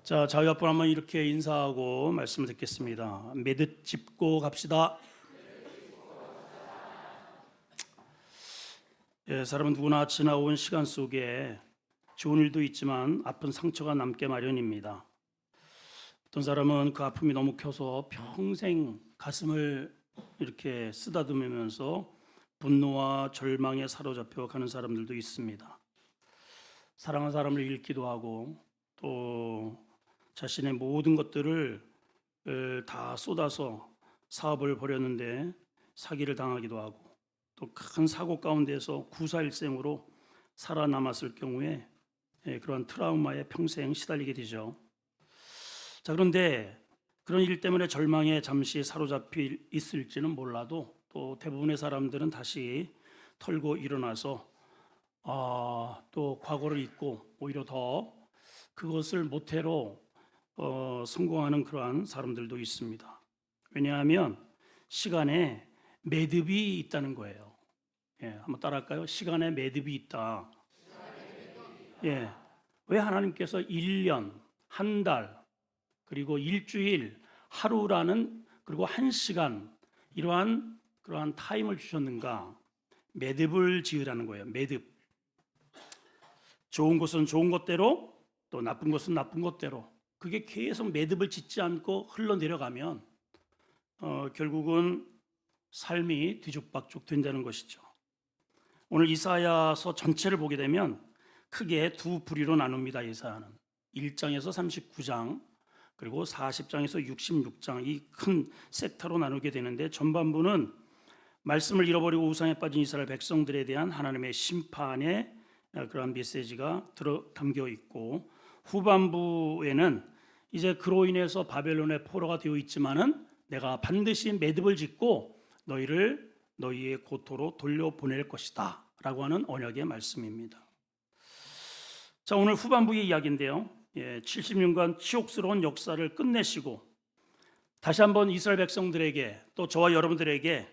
자, 저희 앞으로 한번 이렇게 인사하고 말씀을 듣겠습니다. 매듭 짚고 갑시다. 예, 사람은 누구나 지나온 시간 속에 좋은 일도 있지만 아픈 상처가 남게 마련입니다. 어떤 사람은 그 아픔이 너무 커서 평생 가슴을 이렇게 쓰다듬으면서 분노와 절망에 사로잡혀 가는 사람들도 있습니다. 사랑하는 사람을 잃기도 하고 또 자신의 모든 것들을 다 쏟아서 사업을 벌였는데 사기를 당하기도 하고 또 큰 사고 가운데서 구사일생으로 살아남았을 경우에 그러한 트라우마에 평생 시달리게 되죠. 자, 그런데 그런 일 때문에 절망에 잠시 사로잡혀 있을지는 몰라도 또 대부분의 사람들은 다시 털고 일어나서 또 과거를 잊고 오히려 더 그것을 모태로 성공하는 그러한 사람들도 있습니다. 왜냐하면 시간에 매듭이 있다는 거예요. 예, 한번 따라할까요? 시간에 매듭이 있다. 예, 왜 하나님께서 1년, 한 달, 그리고 일주일, 하루라는 그리고 1시간 이러한 그러한 타임을 주셨는가? 매듭을 지으라는 거예요. 매듭. 좋은 것은 좋은 것대로 또 나쁜 것은 나쁜 것대로 그게 계속 매듭을 짓지 않고 흘러내려가면 결국은 삶이 뒤죽박죽 된다는 것이죠. 오늘 이사야서 전체를 보게 되면 크게 두 부류로 나눕니다. 이사야는 1장에서 39장 그리고 40장에서 66장 이 큰 섹터로 나누게 되는데, 전반부는 말씀을 잃어버리고 우상에 빠진 이스라엘 백성들에 대한 하나님의 심판의 그러한 메시지가 담겨 있고, 후반부에는 이제 그로 인해서 바벨론의 포로가 되어 있지만은 내가 반드시 매듭을 짓고 너희의 고토로 돌려보낼 것이다 라고 하는 언약의 말씀입니다. 자, 오늘 후반부의 이야기인데요, 70년간 치욕스러운 역사를 끝내시고 다시 한번 이스라엘 백성들에게 또 저와 여러분들에게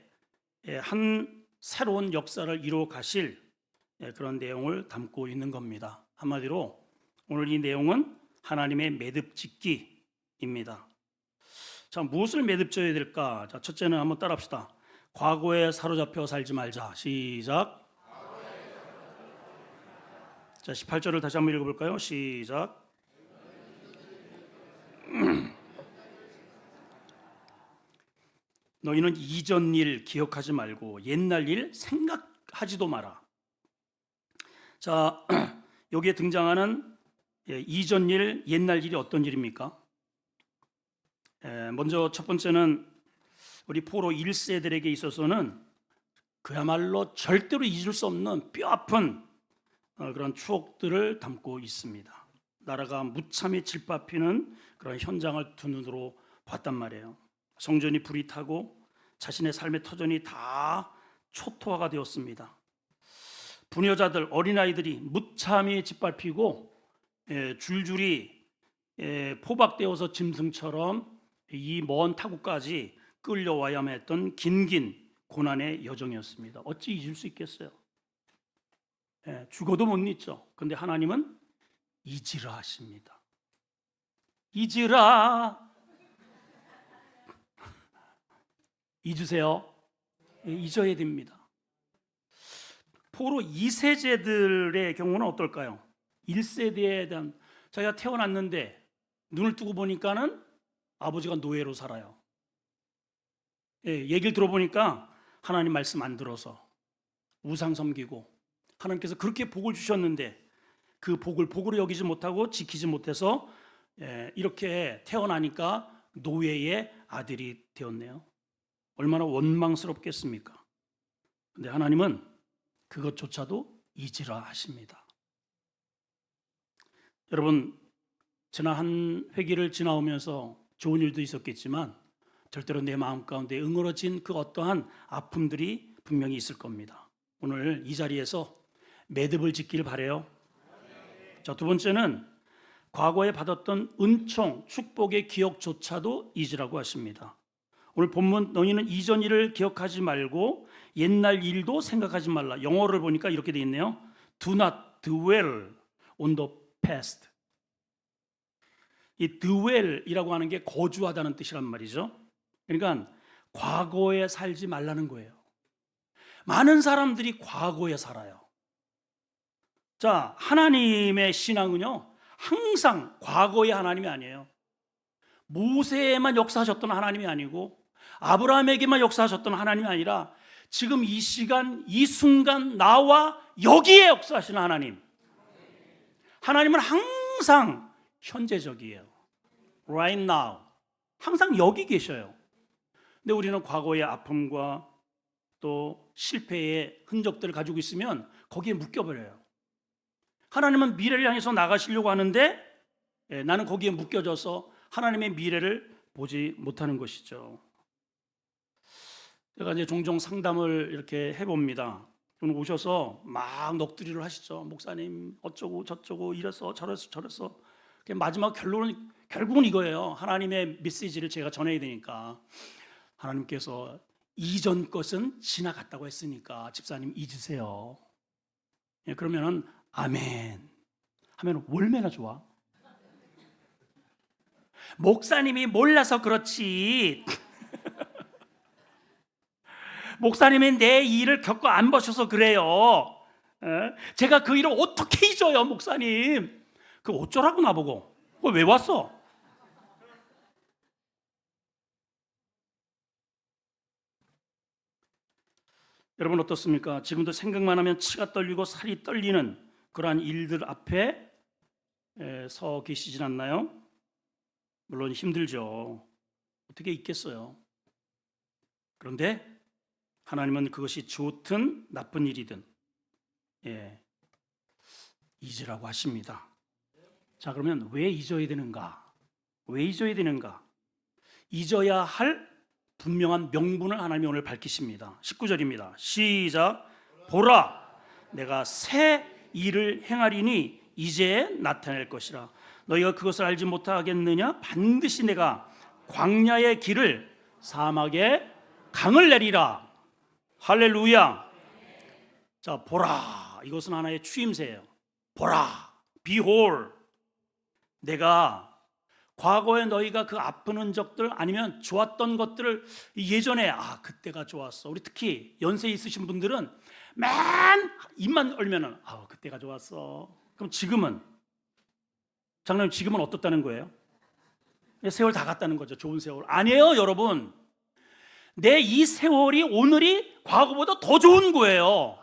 한 새로운 역사를 이루어 가실 그런 내용을 담고 있는 겁니다. 한마디로 오늘 이 내용은 하나님의 매듭 짓기입니다. 자, 무엇을 매듭 져야 될까? 자, 첫째는 한번 따라합시다. 과거에 사로잡혀 살지 말자. 시작. 자, 18절을 다시 한번 읽어볼까요? 시작. 너희는 이전 일 기억하지 말고 옛날 일 생각하지도 마라. 자, 여기에 등장하는 이전 일, 옛날 일이 어떤 일입니까? 먼저 첫 번째는 우리 포로 1세들에게 있어서는 그야말로 절대로 잊을 수 없는 뼈아픈 그런 추억들을 담고 있습니다. 나라가 무참히 질밟히는 그런 현장을 두 눈으로 봤단 말이에요. 성전이 불이 타고 자신의 삶의 터전이 다 초토화가 되었습니다. 부녀자들, 어린아이들이 무참히 짓밟히고 줄줄이 포박되어서 짐승처럼 이 먼 타국까지 끌려와야만 했던 긴긴 고난의 여정이었습니다. 어찌 잊을 수 있겠어요? 죽어도 못 잊죠. 그런데 하나님은 잊으라 하십니다. 잊으라. 잊으세요. 잊어야 됩니다. 포로 2세제들의 경우는 어떨까요? 1세대에 대한, 자기가 태어났는데 눈을 뜨고 보니까는 아버지가 노예로 살아요. 얘기를 들어보니까 하나님 말씀 안 들어서 우상 섬기고, 하나님께서 그렇게 복을 주셨는데 그 복을 복으로 여기지 못하고 지키지 못해서 이렇게 태어나니까 노예의 아들이 되었네요. 얼마나 원망스럽겠습니까? 근데 하나님은 그것조차도 잊으라 하십니다. 여러분, 지난 한 회기를 지나오면서 좋은 일도 있었겠지만 절대로 내 마음 가운데 응어러진 그 어떠한 아픔들이 분명히 있을 겁니다. 오늘 이 자리에서 매듭을 짓길 바라요. 자, 두 번째는 과거에 받았던 은총, 축복의 기억조차도 잊으라고 하십니다. 오늘 본문 너희는 이전 일을 기억하지 말고 옛날 일도 생각하지 말라. 영어를 보니까 이렇게 돼 있네요. Do not dwell on the past. 이 dwell이라고 하는 게 거주하다는 뜻이란 말이죠. 그러니까 과거에 살지 말라는 거예요. 많은 사람들이 과거에 살아요. 자, 하나님의 신앙은요, 항상 과거의 하나님이 아니에요. 모세에만 역사하셨던 하나님이 아니고 아브라함에게만 역사하셨던 하나님이 아니라 지금 이 시간, 이 순간 나와 여기에 역사하시는 하나님. 하나님은 항상 현재적이에요. Right now. 항상 여기 계셔요. 근데 우리는 과거의 아픔과 또 실패의 흔적들을 가지고 있으면 거기에 묶여버려요. 하나님은 미래를 향해서 나가시려고 하는데 나는 거기에 묶여져서 하나님의 미래를 보지 못하는 것이죠. 제가 이제 종종 상담을 이렇게 해봅니다. 오늘 오셔서 막 넋두리를 하시죠. 목사님 어쩌고 저쩌고 이래서 저래서 마지막 결국은 이거예요. 하나님의 메시지를 제가 전해야 되니까 하나님께서 이전 것은 지나갔다고 했으니까 집사님 잊으세요. 그러면은 아멘 하면 얼마나 좋아. 목사님이 몰라서 그렇지 목사님이 내 일을 겪어 안 보셔서 그래요. 제가 그 일을 어떻게 잊어요, 목사님? 그 어쩌라고 나보고. 왜 왔어? 여러분 어떻습니까? 지금도 생각만 하면 치가 떨리고 살이 떨리는 그러한 일들 앞에 서 계시진 않나요? 물론 힘들죠. 어떻게 있겠어요? 그런데 하나님은 그것이 좋든 나쁜 일이든 잊으라고 하십니다. 자, 그러면 왜 잊어야 되는가? 왜 잊어야 되는가? 잊어야 할 분명한 명분을 하나님이 오늘 밝히십니다. 19절입니다. 시작. 보라, 내가 새 일을 행하리니 이제 나타낼 것이라. 너희가 그것을 알지 못하겠느냐? 반드시 내가 광야의 길을 사막에 강을 내리라. 할렐루야. 자, 보라. 이것은 하나의 추임새예요. 보라. Behold. 내가 과거에 너희가 그 아픈 흔적들 아니면 좋았던 것들을 예전에 그때가 좋았어. 우리 특히 연세 있으신 분들은 맨 입만 열면은 그때가 좋았어. 그럼 지금은 장로님 지금은 어떻다는 거예요? 세월 다 갔다는 거죠. 좋은 세월. 아니에요, 여러분. 내 이 세월이 오늘이 과거보다 더 좋은 거예요.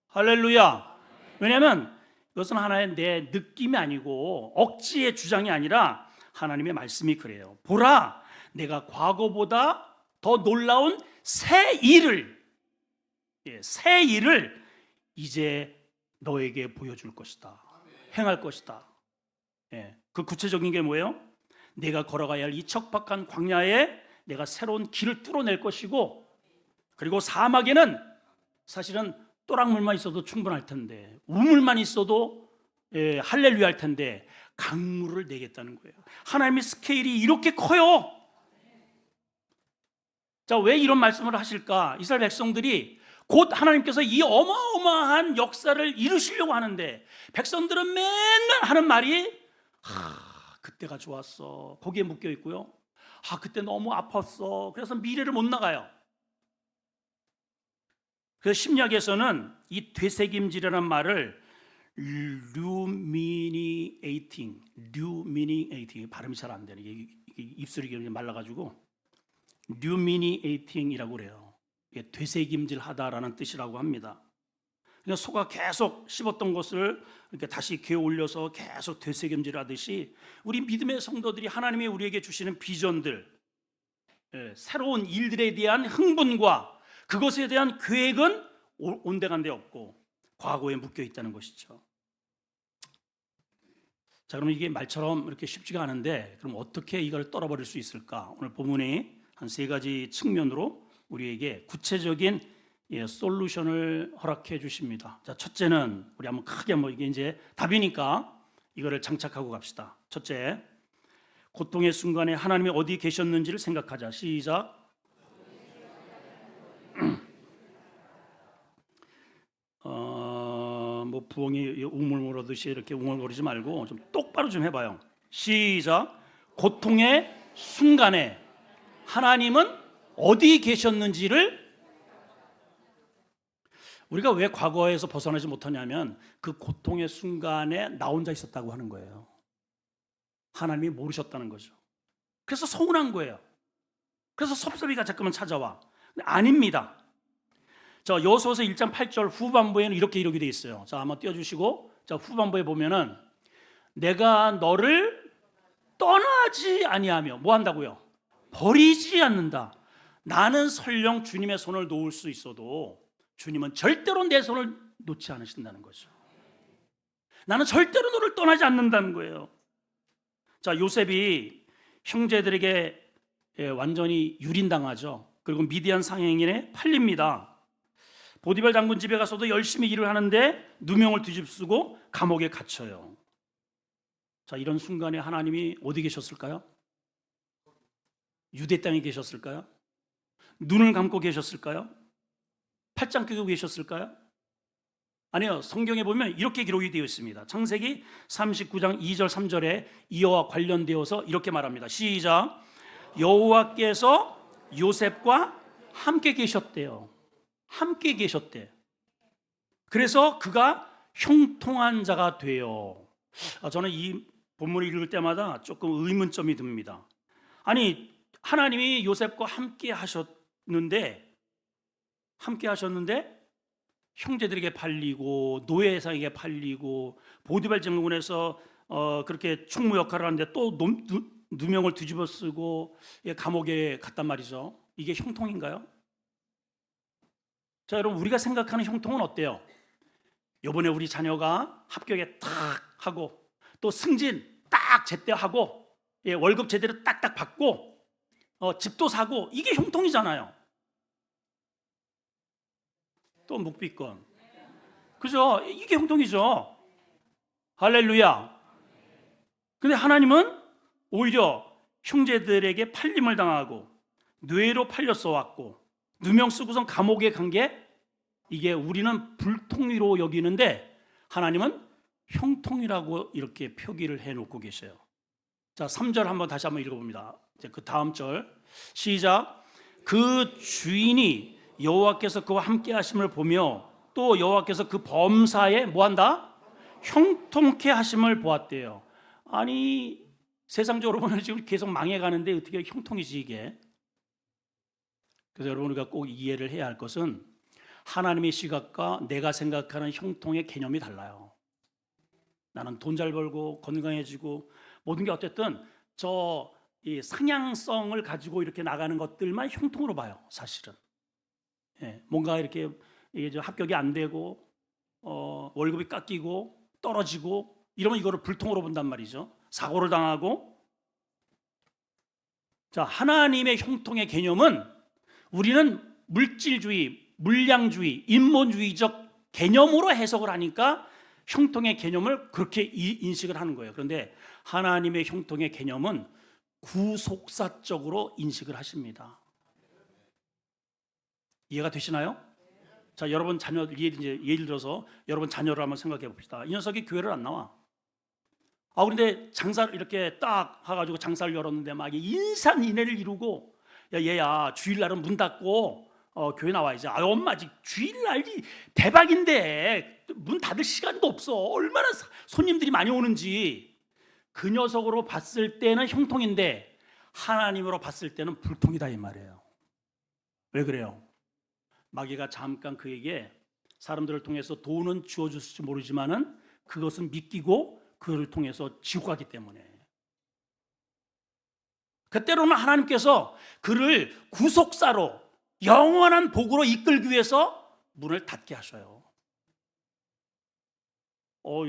할렐루야. 왜냐하면 이것은 하나의 내 느낌이 아니고 억지의 주장이 아니라 하나님의 말씀이 그래요. 보라, 내가 과거보다 더 놀라운 새 일을 이제 너에게 보여줄 것이다. 행할 것이다. 그 구체적인 게 뭐예요? 내가 걸어가야 할 이 척박한 광야에 내가 새로운 길을 뚫어낼 것이고, 그리고 사막에는 사실은 또랑물만 있어도 충분할 텐데, 우물만 있어도 할렐루야 할 텐데 강물을 내겠다는 거예요. 하나님의 스케일이 이렇게 커요. 자, 왜 이런 말씀을 하실까? 이스라엘 백성들이 곧 하나님께서 이 어마어마한 역사를 이루시려고 하는데 백성들은 맨날 하는 말이 그때가 좋았어. 거기에 묶여 있고요. 그때 너무 아팠어. 그래서 미래를 못 나가요. 그래서 심리학에서는 이 되새김질이라는 말을 ruminating 발음이 잘 안 되네. 입술이 말라가지고 ruminating이라고 그래요. 되새김질하다라는 뜻이라고 합니다. 그러니까 소가 계속 씹었던 것을 이렇게 다시 개어 올려서 계속 되새김질하듯이 우리 믿음의 성도들이 하나님이 우리에게 주시는 비전들, 새로운 일들에 대한 흥분과 그것에 대한 계획은 온데간데 없고 과거에 묶여 있다는 것이죠. 자, 그럼 이게 말처럼 이렇게 쉽지가 않은데 그럼 어떻게 이걸 떨어버릴 수 있을까? 오늘 본문이 한 세 가지 측면으로 우리에게 구체적인 솔루션을 허락해 주십니다. 자, 첫째는 우리 한번 크게 이게 이제 답이니까 이거를 장착하고 갑시다. 첫째, 고통의 순간에 하나님이 어디 계셨는지를 생각하자. 시작. 부엉이 우물물하듯이 이렇게 웅얼거리지 말고 좀 똑바로 좀 해봐요. 시작. 고통의 순간에 하나님은 어디 계셨는지를 우리가 왜 과거에서 벗어나지 못하냐면 그 고통의 순간에 나 혼자 있었다고 하는 거예요. 하나님이 모르셨다는 거죠. 그래서 서운한 거예요. 그래서 섭섭이가 자꾸만 찾아와. 근데 아닙니다. 자, 여호수아서 1장 8절 후반부에는 이렇게 기록이 되어 있어요. 자, 한번 띄워주시고, 자, 후반부에 보면은 내가 너를 떠나지 아니하며 뭐 한다고요? 버리지 않는다. 나는 설령 주님의 손을 놓을 수 있어도 주님은 절대로 내 손을 놓지 않으신다는 거죠. 나는 절대로 너를 떠나지 않는다는 거예요. 자, 요셉이 형제들에게 완전히 유린당하죠. 그리고 미디안 상행인에 팔립니다. 보디발 장군 집에 가서도 열심히 일을 하는데 누명을 뒤집쓰고 감옥에 갇혀요. 자, 이런 순간에 하나님이 어디 계셨을까요? 유대 땅에 계셨을까요? 눈을 감고 계셨을까요? 팔짱 끼고 계셨을까요? 아니요. 성경에 보면 이렇게 기록이 되어 있습니다. 창세기 39장 2절 3절에 이와 관련되어서 이렇게 말합니다. 시작. 여호와께서 요셉과 함께 계셨대요. 함께 계셨대. 그래서 그가 형통한 자가 돼요. 저는 이 본문을 읽을 때마다 조금 의문점이 듭니다. 아니, 하나님이 요셉과 함께 하셨는데 형제들에게 팔리고 노예상에게 팔리고 보디발 장군에서 그렇게 총무 역할을 하는데 또 누명을 뒤집어 쓰고 감옥에 갔단 말이죠. 이게 형통인가요? 자, 여러분, 우리가 생각하는 형통은 어때요? 이번에 우리 자녀가 합격에 딱 하고 또 승진 딱 제때 하고 월급 제대로 딱딱 받고 집도 사고, 이게 형통이잖아요. 또 묵비권, 그죠? 이게 형통이죠. 할렐루야. 근데 하나님은 오히려 형제들에게 팔림을 당하고 뇌로 팔렸어 왔고 누명 쓰고선 감옥에 간 게 이게 우리는 불통이로 여기는데 하나님은 형통이라고 이렇게 표기를 해놓고 계셔요. 자, 3절 한번 다시 한번 읽어봅니다. 그 다음 절 시작. 그 주인이 여호와께서 그와 함께 하심을 보며 또 여호와께서 그 범사에 뭐한다? 형통케 하심을 보았대요. 아니, 세상적으로 보면 지금 계속 망해가는데 어떻게 형통이지 이게? 그래서 여러분, 우리가 꼭 이해를 해야 할 것은 하나님의 시각과 내가 생각하는 형통의 개념이 달라요. 나는 돈 잘 벌고 건강해지고 모든 게 어쨌든 이 상향성을 가지고 이렇게 나가는 것들만 형통으로 봐요, 사실은. 뭔가 이렇게 이게 합격이 안 되고 월급이 깎이고 떨어지고 이러면 이거를 불통으로 본단 말이죠. 사고를 당하고. 자, 하나님의 형통의 개념은 우리는 물질주의, 물량주의, 인본주의적 개념으로 해석을 하니까 형통의 개념을 그렇게 인식을 하는 거예요. 그런데 하나님의 형통의 개념은 구속사적으로 인식을 하십니다. 이해가 되시나요? 자, 여러분 자녀, 예를 들어서 여러분 자녀를 한번 생각해 봅시다. 이 녀석이 교회를 안 나와. 그런데 장사를 이렇게 딱 해가지고 장사를 열었는데 막 인산인해를 이루고, 야, 얘야, 주일날은 문 닫고 교회 나와야지. 엄마, 아직 주일날이 대박인데 문 닫을 시간도 없어. 얼마나 손님들이 많이 오는지. 그 녀석으로 봤을 때는 형통인데 하나님으로 봤을 때는 불통이다 이 말이에요. 왜 그래요? 마귀가 잠깐 그에게 사람들을 통해서 돈은 주어줬을지 모르지만은 그것은 믿기고 그를 통해서 지옥 가기 때문에. 그때로는 하나님께서 그를 구속사로 영원한 복으로 이끌기 위해서 문을 닫게 하셔요.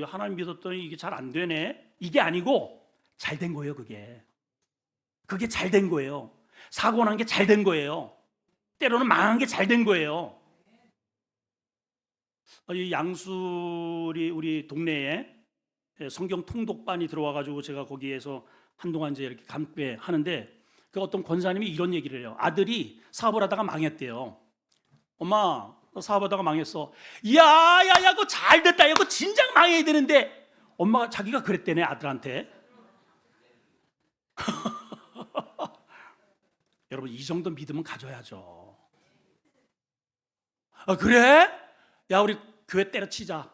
하나님 믿었더니 이게 잘 안 되네. 이게 아니고 잘 된 거예요. 그게 잘 된 거예요. 사고 난 게 잘 된 거예요. 때로는 망한 게 잘 된 거예요. 이 양술이 우리 동네에 성경 통독반이 들어와가지고 제가 거기에서 한동안 이제 이렇게 감회 하는데, 그 어떤 권사님이 이런 얘기를 해요. 아들이 사업을 하다가 망했대요. 엄마, 너 사업하다가 망했어. 야야야, 그거 잘 됐다. 이거 진작 망해야 되는데. 엄마가 자기가 그랬대네, 아들한테. 여러분, 이 정도 믿음은 가져야죠. 아, 그래? 야, 우리 교회 때려치자.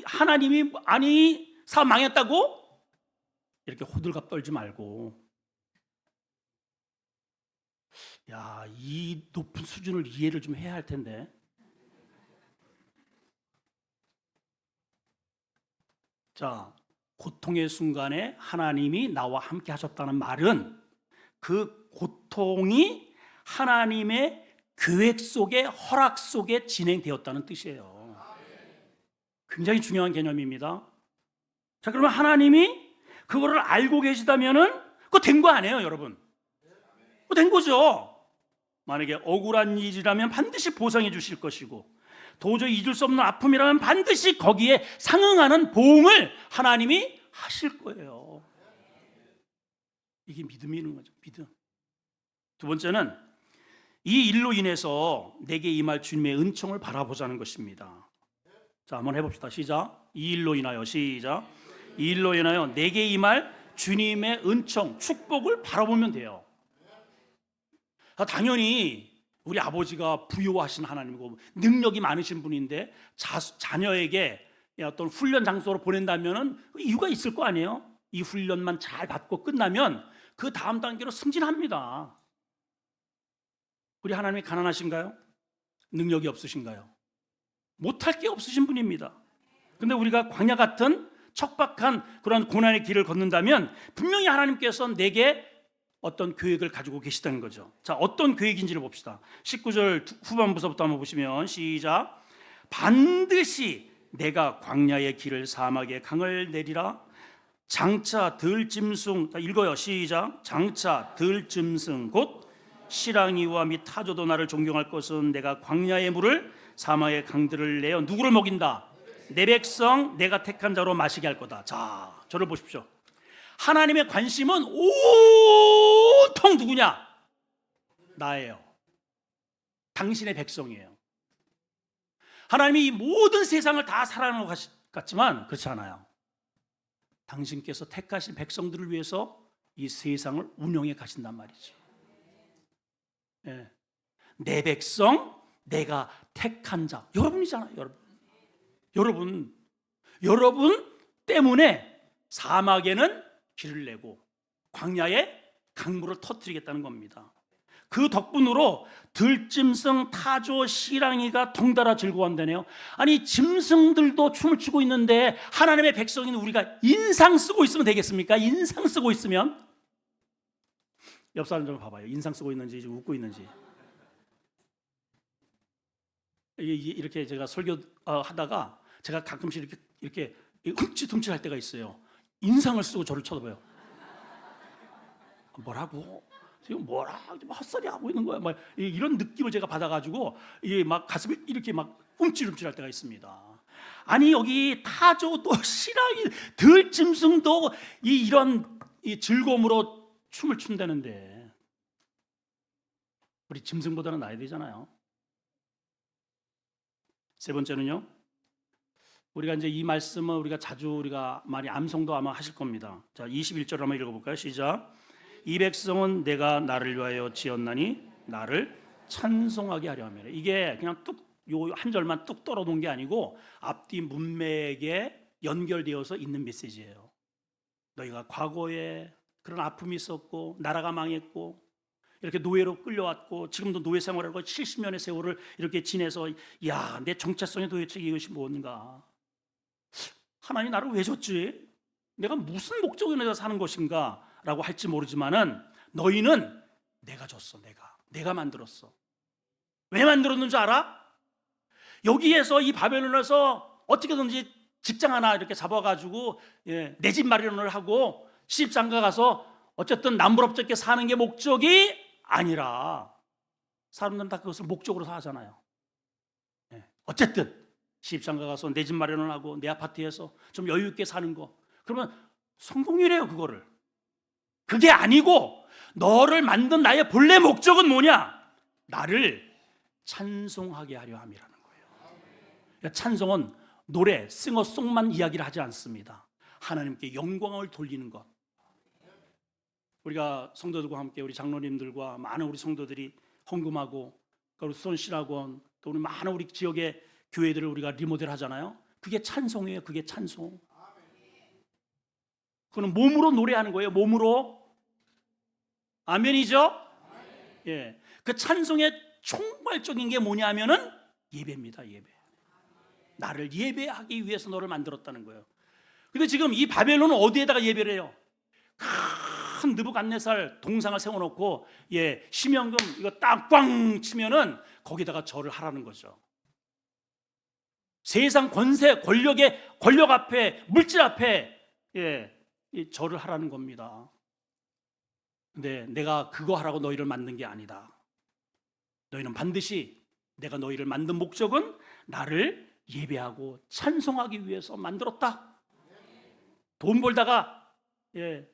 하나님이 아니 사업 망했다고? 이렇게 호들갑 떨지 말고, 야, 이 높은 수준을 이해를 좀 해야 할 텐데. 자, 고통의 순간에 하나님이 나와 함께 하셨다는 말은 그 고통이 하나님의 계획 속에, 허락 속에 진행되었다는 뜻이에요. 굉장히 중요한 개념입니다. 자, 그러면 하나님이 그거를 알고 계시다면은 그거 된 거 아니에요, 여러분? 그거 된 거죠. 만약에 억울한 일이라면 반드시 보상해 주실 것이고, 도저히 잊을 수 없는 아픔이라면 반드시 거기에 상응하는 보응을 하나님이 하실 거예요. 이게 믿음이 있는 거죠, 믿음. 두 번째는 이 일로 인해서 내게 임할 주님의 은총을 바라보자는 것입니다. 자, 한번 해봅시다. 시작. 이 일로 인하여, 시작. 이 일로 인하여 내게 임할 주님의 은총, 축복을 바라보면 돼요. 당연히 우리 아버지가 부유하신 하나님이고 능력이 많으신 분인데 자녀에게 어떤 훈련 장소로 보낸다면 이유가 있을 거 아니에요? 이 훈련만 잘 받고 끝나면 그 다음 단계로 승진합니다. 우리 하나님이 가난하신가요? 능력이 없으신가요? 못할 게 없으신 분입니다. 근데 우리가 광야 같은 척박한 그런 고난의 길을 걷는다면 분명히 하나님께서 내게 어떤 계획을 가지고 계시다는 거죠. 자, 어떤 계획인지를 봅시다. 19절 후반부서부터 한번 보시면 시작. 반드시 내가 광야의 길을 사막의 강을 내리라. 장차 들짐승, 읽어요. 시작. 장차 들짐승 곧 시랑이와 및 타조도 나를 존경할 것은 내가 광야의 물을 사막의 강들을 내어 누구를 먹인다? 내 백성 내가 택한 자로 마시게 할 거다. 자, 저를 보십시오. 하나님의 관심은 온통 누구냐? 나예요. 당신의 백성이에요. 하나님이 이 모든 세상을 다 사랑하는 것 같지만 그렇지 않아요. 당신께서 택하신 백성들을 위해서 이 세상을 운영해 가신단 말이죠. 네. 내 백성 내가 택한 자, 여러분이잖아요. 여러분 때문에 사막에는 길을 내고 광야에 강물을 터뜨리겠다는 겁니다. 그 덕분으로 들짐승, 타조, 시랑이가 덩달아 즐거워한다네요. 아니, 짐승들도 춤을 추고 있는데 하나님의 백성인 우리가 인상 쓰고 있으면 되겠습니까? 인상 쓰고 있으면. 옆 사람 좀 봐봐요. 인상 쓰고 있는지 웃고 있는지. 이렇게 제가 설교 하다가 제가 가끔씩 이렇게 흠칫흠칫할 때가 있어요. 인상을 쓰고 저를 쳐다봐요. 뭐라고? 지금 뭐라 헛소리 하고 있는 거야? 막 이런 느낌을 제가 받아가지고 이게 막 가슴이 이렇게 막 움찔움찔할 때가 있습니다. 아니, 여기 타조도 시랑이 들짐승도 이런 즐거움으로 춤을 춘다는데 우리 짐승보다는 나야 되잖아요. 세 번째는요. 우리가 이제 이 말씀은 우리가 자주 우리가 많이 암송도 아마 하실 겁니다. 자, 21절 한번 읽어볼까요? 시작. 이 백성은 내가 나를 위하여 지었나니 나를 찬송하게 하려 함이라. 이게 그냥 요 한 절만 뚝 떨어놓은 게 아니고 앞뒤 문맥에 연결되어서 있는 메시지예요. 너희가 과거에 그런 아픔이 있었고 나라가 망했고 이렇게 노예로 끌려왔고 지금도 노예 생활을 70년의 세월을 이렇게 지내서 야, 내 정체성이 도대체 이것이 뭔가? 하나님 나를 왜 줬지? 내가 무슨 목적으로 내가 사는 것인가? 라고 할지 모르지만은 너희는 내가 줬어. 내가 만들었어. 왜 만들었는 줄 알아? 여기에서 이 바벨론에서 어떻게든지 직장 하나 이렇게 잡아가지고 내 집 마련을 하고 시집장가 가서 어쨌든 남부럽게 사는 게 목적이 아니라 사람들은 다 그것을 목적으로 하잖아요. 어쨌든 시집장가 가서 내 집 마련을 하고 내 아파트에서 좀 여유 있게 사는 거, 그러면 성공이래요. 그거를. 그게 아니고 너를 만든 나의 본래 목적은 뭐냐? 나를 찬송하게 하려 함이라는 거예요. 그러니까 찬송은 노래, 싱어송만 이야기를 하지 않습니다. 하나님께 영광을 돌리는 것. 우리가 성도들과 함께 우리 장로님들과 많은 우리 성도들이 헌금하고 그리고 수선신학원 또 우리 많은 우리 지역의 교회들을 우리가 리모델 하잖아요. 그게 찬송이에요. 그게 찬송. 그거는 몸으로 노래하는 거예요. 몸으로. 아멘이죠? 예. 그 찬송의 총괄적인 게 뭐냐면은 예배입니다. 예배. 나를 예배하기 위해서 너를 만들었다는 거예요. 근데 지금 이 바벨론은 어디에다가 예배를 해요? 큰 느부갓네살 동상을 세워놓고 심연금 이거 딱 꽝 치면은 거기다가 절을 하라는 거죠. 세상 권세 권력 앞에 물질 앞에 이 절을 하라는 겁니다. 근데 내가 그거 하라고 너희를 만든 게 아니다. 너희는 반드시 내가 너희를 만든 목적은 나를 예배하고 찬송하기 위해서 만들었다. 돈 벌다가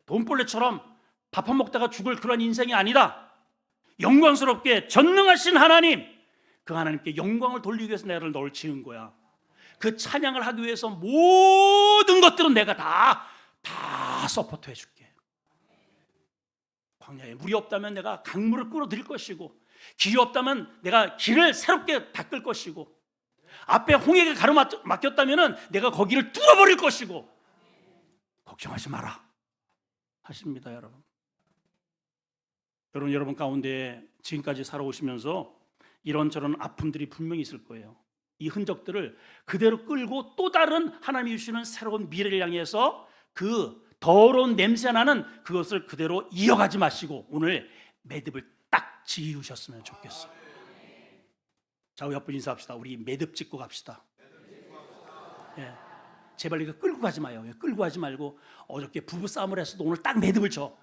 돈벌레처럼 밥 안 먹다가 죽을 그런 인생이 아니다. 영광스럽게 전능하신 하나님, 그 하나님께 영광을 돌리기 위해서 내가 너를 지은 거야. 그 찬양을 하기 위해서 모든 것들은 내가 다 서포트 해줄게. 광야에 물이 없다면 내가 강물을 끌어들일 것이고, 길이 없다면 내가 길을 새롭게 닦을 것이고, 앞에 홍해가 가로막혔다면 내가 거기를 뚫어버릴 것이고, 걱정하지 마라 하십니다. 여러분 가운데 지금까지 살아오시면서 이런저런 아픔들이 분명히 있을 거예요. 이 흔적들을 그대로 끌고 또 다른 하나님이 주시는 새로운 미래를 향해서 그 더러운 냄새나는 그것을 그대로 이어가지 마시고 오늘 매듭을 딱 지으셨으면 좋겠어요. 자, 우리 옆분 인사합시다. 우리 매듭 짓고 갑시다. 제발 이거 끌고 가지 마요. 끌고 가지 말고 어저께 부부싸움을 했어도 오늘 딱 매듭을 쳐.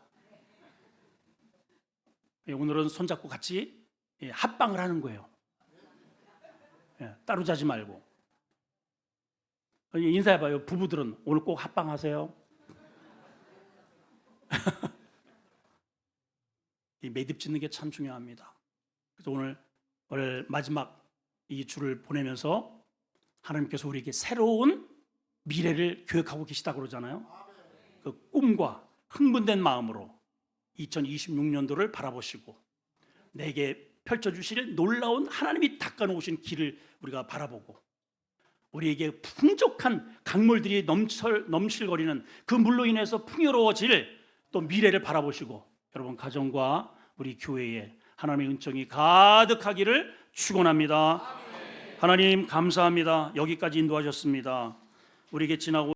오늘은 손잡고 같이 합방을 하는 거예요. 따로 자지 말고. 인사해봐요. 부부들은 오늘 꼭 합방하세요. 이 매듭 짓는 게 참 중요합니다. 그래서 오늘 마지막 이 주를 보내면서 하나님께서 우리에게 새로운 미래를 계획하고 계시다고 그러잖아요. 그 꿈과 흥분된 마음으로 2026년도를 바라보시고 내게 펼쳐주실 놀라운 하나님이 닦아놓으신 길을 우리가 바라보고 우리에게 풍족한 강물들이 넘실거리는 그 물로 인해서 풍요로워질 또 미래를 바라보시고 여러분 가정과 우리 교회에 하나님의 은총이 가득하기를 축원합니다. 하나님 감사합니다. 여기까지 인도하셨습니다. 우리에게 지나고